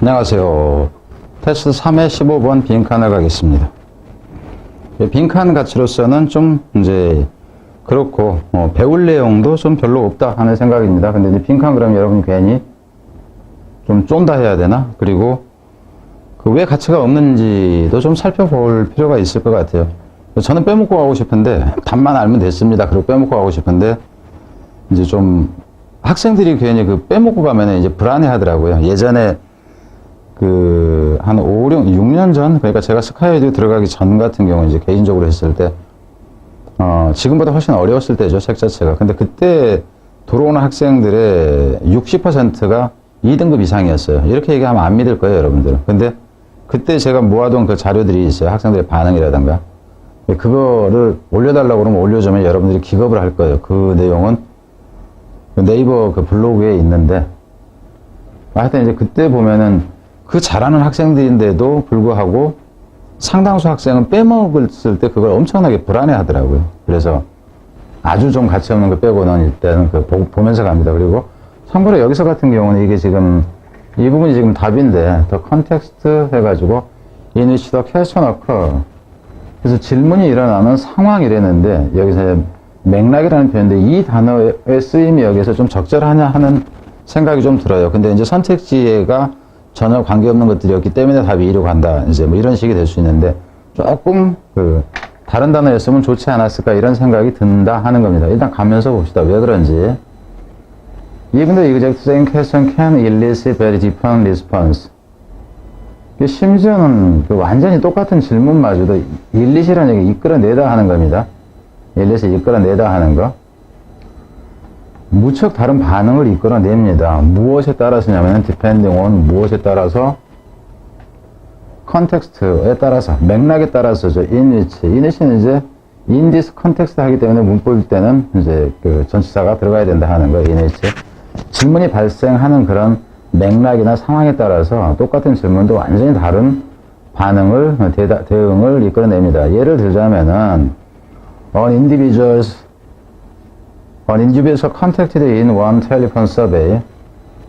안녕하세요. 테스트 3회 15번 빈칸을 가겠습니다. 빈칸 가치로서는 좀 이제 그렇고 배울 내용도 좀 별로 없다 하는 생각입니다. 근데 이제 빈칸 그러면 여러분이 괜히 좀 쫀다 해야 되나? 그리고 그 왜 가치가 없는지도 좀 살펴볼 필요가 있을 것 같아요. 저는 빼먹고 가고 싶은데 답만 알면 됐습니다. 그리고 빼먹고 가고 싶은데 이제 좀 학생들이 괜히 그 빼먹고 가면은 이제 불안해 하더라고요. 예전에 한 5, 6년 전, 그러니까 제가 스카이에듀 들어가기 전 같은 경우 이제 개인적으로 했을 때, 지금보다 훨씬 어려웠을 때죠, 책 자체가. 근데 그때 들어오는 학생들의 60%가 2등급 이상이었어요. 이렇게 얘기하면 안 믿을 거예요, 여러분들은. 근데 그때 제가 모아둔 그 자료들이 있어요. 학생들의 반응이라든가. 그거를 올려달라고 그러면 올려주면 여러분들이 기겁을 할 거예요. 그 내용은 네이버 그 블로그에 있는데, 하여튼 이제 그때 보면은 그 잘하는 학생들인데도 불구하고 상당수 학생은 빼먹었을 때 그걸 엄청나게 불안해 하더라고요. 그래서 아주 좀 가치 없는 거 빼고는 일단은 보면서 갑니다. 그리고 참고로 여기서 같은 경우는 이게 지금 이 부분이 지금 답인데 더 컨텍스트 해가지고 in which the question occur. 그래서 질문이 일어나는 상황이랬는데 여기서 맥락이라는 표현인데 이 단어의 쓰임이 여기서 좀 적절하냐 하는 생각이 좀 들어요. 근데 이제 선택지가 전혀 관계없는 것들이었기 때문에 답이 이리로 간다. 이제 뭐 이런 식이 될 수 있는데 조금 다른 단어였으면 좋지 않았을까 이런 생각이 든다 하는 겁니다. 일단 가면서 봅시다. 왜 그런지. Even the exact same question can elicit very different response. 심지어는 완전히 똑같은 질문마저도 elicit이라는 얘기 이끌어내다 하는 겁니다. elicit 이끌어내다 하는 거. 무척 다른 반응을 이끌어냅니다. 무엇에 따라서냐면 depending on 무엇에 따라서 context에 따라서 맥락에 따라서죠. in which는 이제 in this context 하기 때문에 문법일 때는 이제 전치사가 들어가야 된다 하는 거예요. in which 질문이 발생하는 그런 맥락이나 상황에 따라서 똑같은 질문도 완전히 다른 반응을 대응을 이끌어냅니다. 예를 들자면은 An individual contacted in one telephone survey.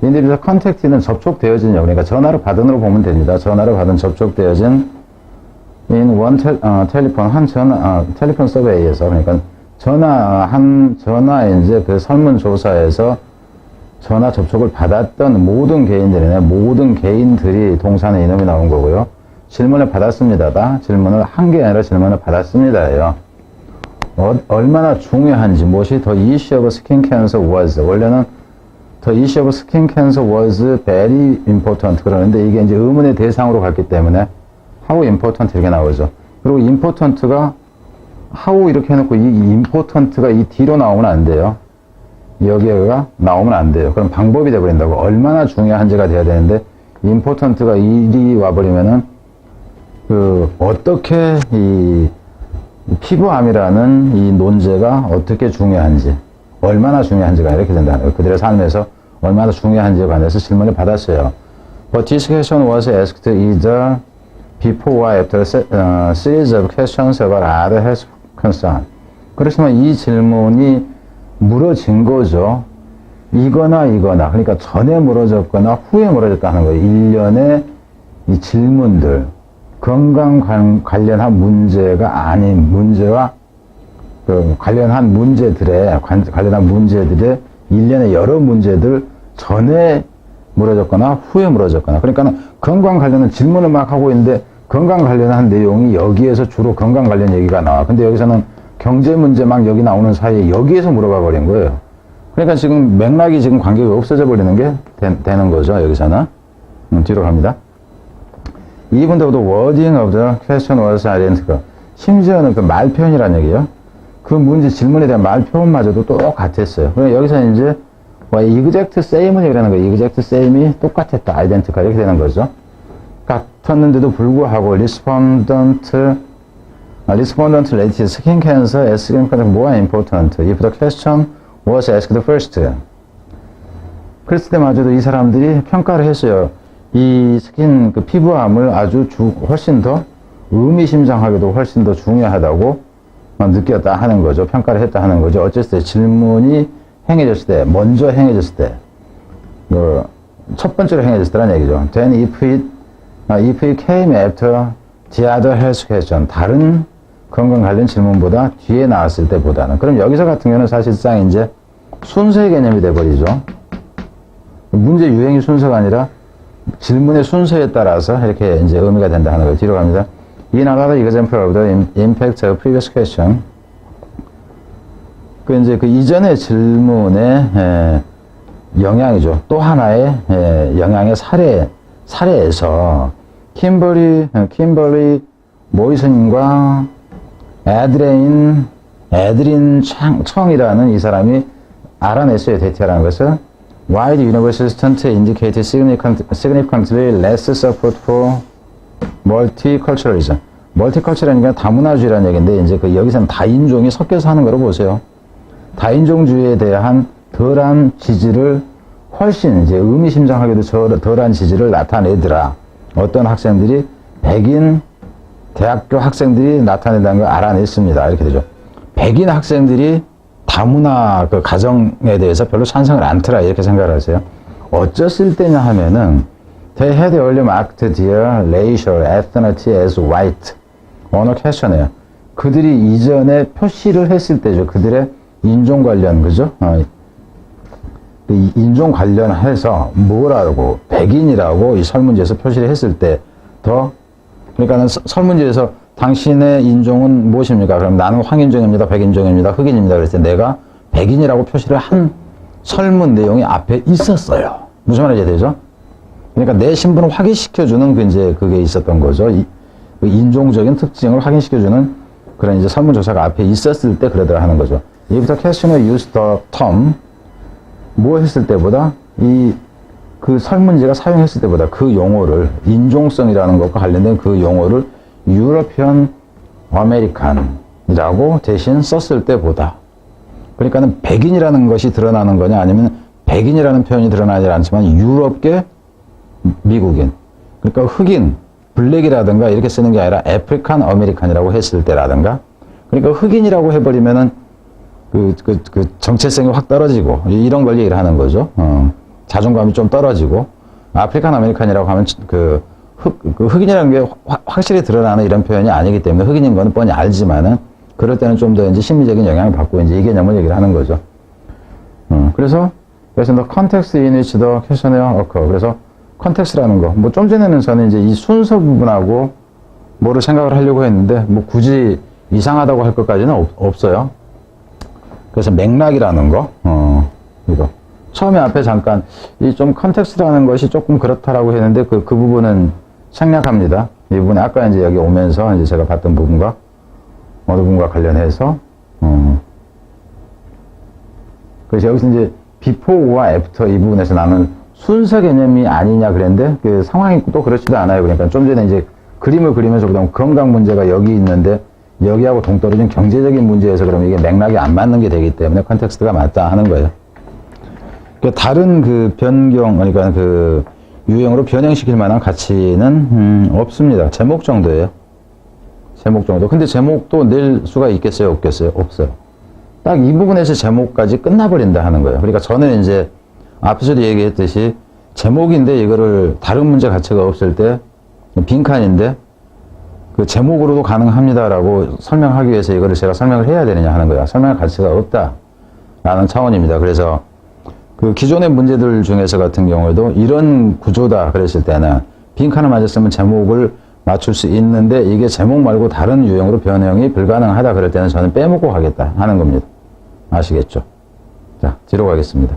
individual contacted는 접촉되어진요. 그러니까 전화를 받은으로 보면 됩니다. 전화를 받은 접촉되어진 in one telephone telephone survey에서 그러니까 전화 이제 그 설문조사에서 전화 접촉을 받았던 모든 개인들이 동사는 이놈이 나온 거고요. 질문을 받았습니다다. 질문을 한 게 아니라 질문을 받았습니다예요. 얼마나 중요한지, 무엇이 the issue of skin cancer was. 원래는 the issue of skin cancer was very important. 그러는데 이게 이제 의문의 대상으로 갔기 때문에 how important 이렇게 나오죠. 그리고 important가 how 이렇게 해놓고 이 important가 이 뒤로 나오면 안 돼요. 여기가 나오면 안 돼요. 그럼 방법이 돼버린다고. 얼마나 중요한지가 돼야 되는데 important가 이리 와버리면은 어떻게 피부암이라는 이 논제가 어떻게 중요한지, 얼마나 중요한지가 이렇게 된다. 그들의 삶에서 얼마나 중요한지에 관해서 질문을 받았어요. But this question was asked either before or after a series of questions about other health concerns. 그렇지만 이 질문이 물어진 거죠. 이거나, 그러니까 전에 물어졌거나 후에 물어졌다는 거예요. 일련의 이 질문들. 건강 관련한 문제가 아닌 문제와 관련한 문제들의 일련의 여러 문제들 전에 물어졌거나 후에 물어졌거나 그러니까 건강 관련한 질문을 막 하고 있는데 건강 관련한 내용이 여기에서 주로 건강 관련 얘기가 나와. 근데 여기서는 경제 문제 막 여기 나오는 사이에 여기에서 물어봐 버린 거예요. 그러니까 지금 맥락이 지금 관계가 없어져 버리는 게 되는 거죠. 여기서는. 뒤로 갑니다. Even though the wording of the question was identical. 심지어는 그 말표현이라는 얘기예요. 그 문제 질문에 대한 말표현마저도 똑같았어요. 그러니까 여기서 이제 exact same은 이라는 거예요. exact same이 똑같았다. identical 이렇게 되는 거죠. 같았는데도 불구하고 respondent rated skin cancer as skin cancer more important if the question was asked first. 그랬을 때마저도 이 사람들이 평가를 했어요. 이 스킨 피부암을 아주 훨씬 더 의미심장하게도 훨씬 더 중요하다고 느꼈다 하는 거죠. 평가를 했다 하는 거죠. 어쨌을 때 질문이 행해졌을 때, 먼저 행해졌을 때, 첫 번째로 행해졌다는 얘기죠. Then if it came after the other health question, 다른 건강 관련 질문보다 뒤에 나왔을 때보다는. 그럼 여기서 같은 경우는 사실상 이제 순서의 개념이 돼버리죠. 문제 유행이 순서가 아니라 질문의 순서에 따라서 이렇게 이제 의미가 된다 하는 거예요. 뒤로 갑니다. In another example of the impact of previous question. 그 이제 그 이전의 질문의 영향이죠. 또 하나의 영향의 사례에서 킴버리 모이슨과 에드린 청이라는 이 사람이 알아냈어요. 데이터라는 것을. Why the universal stunt indicated significantly less support for multiculturalism. 멀티컬처럴이니까 다문화주의라는 얘기인데, 이제 그 여기서는 다인종이 섞여서 하는 거로 보세요. 다인종주의에 대한 덜한 지지를 훨씬 이제 의미심장하게도 덜한 지지를 나타내더라. 어떤 학생들이 백인 대학교 학생들이 나타낸다는 걸 알아냈습니다. 이렇게 되죠. 백인 학생들이 다문화 그 가정에 대해서 별로 찬성을 않더라. 이렇게 생각을 하세요. 어쩌을 때냐 하면은 they had early marked their racial ethnicity as white on a questionnaire. 그들이 이전에 표시를 했을 때죠. 그들의 인종 관련, 그죠? 인종 관련해서 뭐라고 백인이라고 이 설문지에서 표시를 했을 때 더, 그러니까는 설문지에서 당신의 인종은 무엇입니까? 그럼 나는 황인종입니다, 백인종입니다, 흑인입니다. 그랬을 때 내가 백인이라고 표시를 한 설문 내용이 앞에 있었어요. 무슨 말인지 되죠? 그러니까 내 신분을 확인시켜주는 그 이제 그게 있었던 거죠. 그 인종적인 특징을 확인시켜주는 그런 이제 설문조사가 앞에 있었을 때 그러더라 하는 거죠. If the questioner used the term, 뭐 했을 때보다 그 설문지가 사용했을 때보다 그 용어를 인종성이라는 것과 관련된 그 용어를 유러피언 아메리칸이라고 대신 썼을 때보다. 그러니까는 백인이라는 것이 드러나는 거냐 아니면 백인이라는 표현이 드러나지 않지만 유럽계 미국인. 그러니까 흑인, 블랙이라든가 이렇게 쓰는 게 아니라 아프리칸 아메리칸이라고 했을 때라든가. 그러니까 흑인이라고 해버리면은 그 정체성이 확 떨어지고 이런 걸 얘기를 하는 거죠. 자존감이 좀 떨어지고 아프리칸 아메리칸이라고 하면 그 흑인이라는 게 확실히 드러나는 이런 표현이 아니기 때문에 흑인인 거는 뻔히 알지만은 그럴 때는 좀 더 이제 심리적인 영향을 받고 이제 이 개념을 얘기를 하는 거죠. 그래서 the context in which the questionnaire occur. 그래서 컨텍스트라는 거. 뭐 좀 전에는 저는 이제 이 순서 부분하고 뭐를 생각을 하려고 했는데 뭐 굳이 이상하다고 할 것까지는 없어요. 그래서 맥락이라는 거, 이거. 처음에 앞에 잠깐, 이 좀 컨텍스트라는 것이 조금 그렇다라고 했는데, 그 부분은 생략합니다. 이 부분에 아까 이제 여기 오면서 이제 제가 봤던 부분과, 어느 부분과 관련해서, 그래서 여기서 이제 before와 after 이 부분에서 나는 순서 개념이 아니냐 그랬는데, 그 상황이 또 그렇지도 않아요. 그러니까 좀 전에 이제 그림을 그리면서 그다음 건강 문제가 여기 있는데, 여기하고 동떨어진 경제적인 문제에서 그러면 이게 맥락이 안 맞는 게 되기 때문에 컨텍스트가 맞다 하는 거예요. 그러니까 다른 그 변경, 그러니까 그 유형으로 변형시킬 만한 가치는 없습니다. 제목 정도예요. 제목 정도. 근데 제목도 낼 수가 있겠어요? 없겠어요? 없어요. 딱 이 부분에서 제목까지 끝나버린다 하는 거예요. 그러니까 저는 이제 앞에서도 얘기했듯이 제목인데 이거를 다른 문제 가치가 없을 때 빈칸인데 그 제목으로도 가능합니다라고 설명하기 위해서 이거를 제가 설명을 해야 되느냐 하는 거야. 설명할 가치가 없다라는 차원입니다. 그래서 그 기존의 문제들 중에서 같은 경우에도 이런 구조다 그랬을 때는 빈칸을 맞았으면 제목을 맞출 수 있는데 이게 제목 말고 다른 유형으로 변형이 불가능하다 그럴 때는 저는 빼먹고 가겠다 하는 겁니다. 아시겠죠? 자, 뒤로 가겠습니다.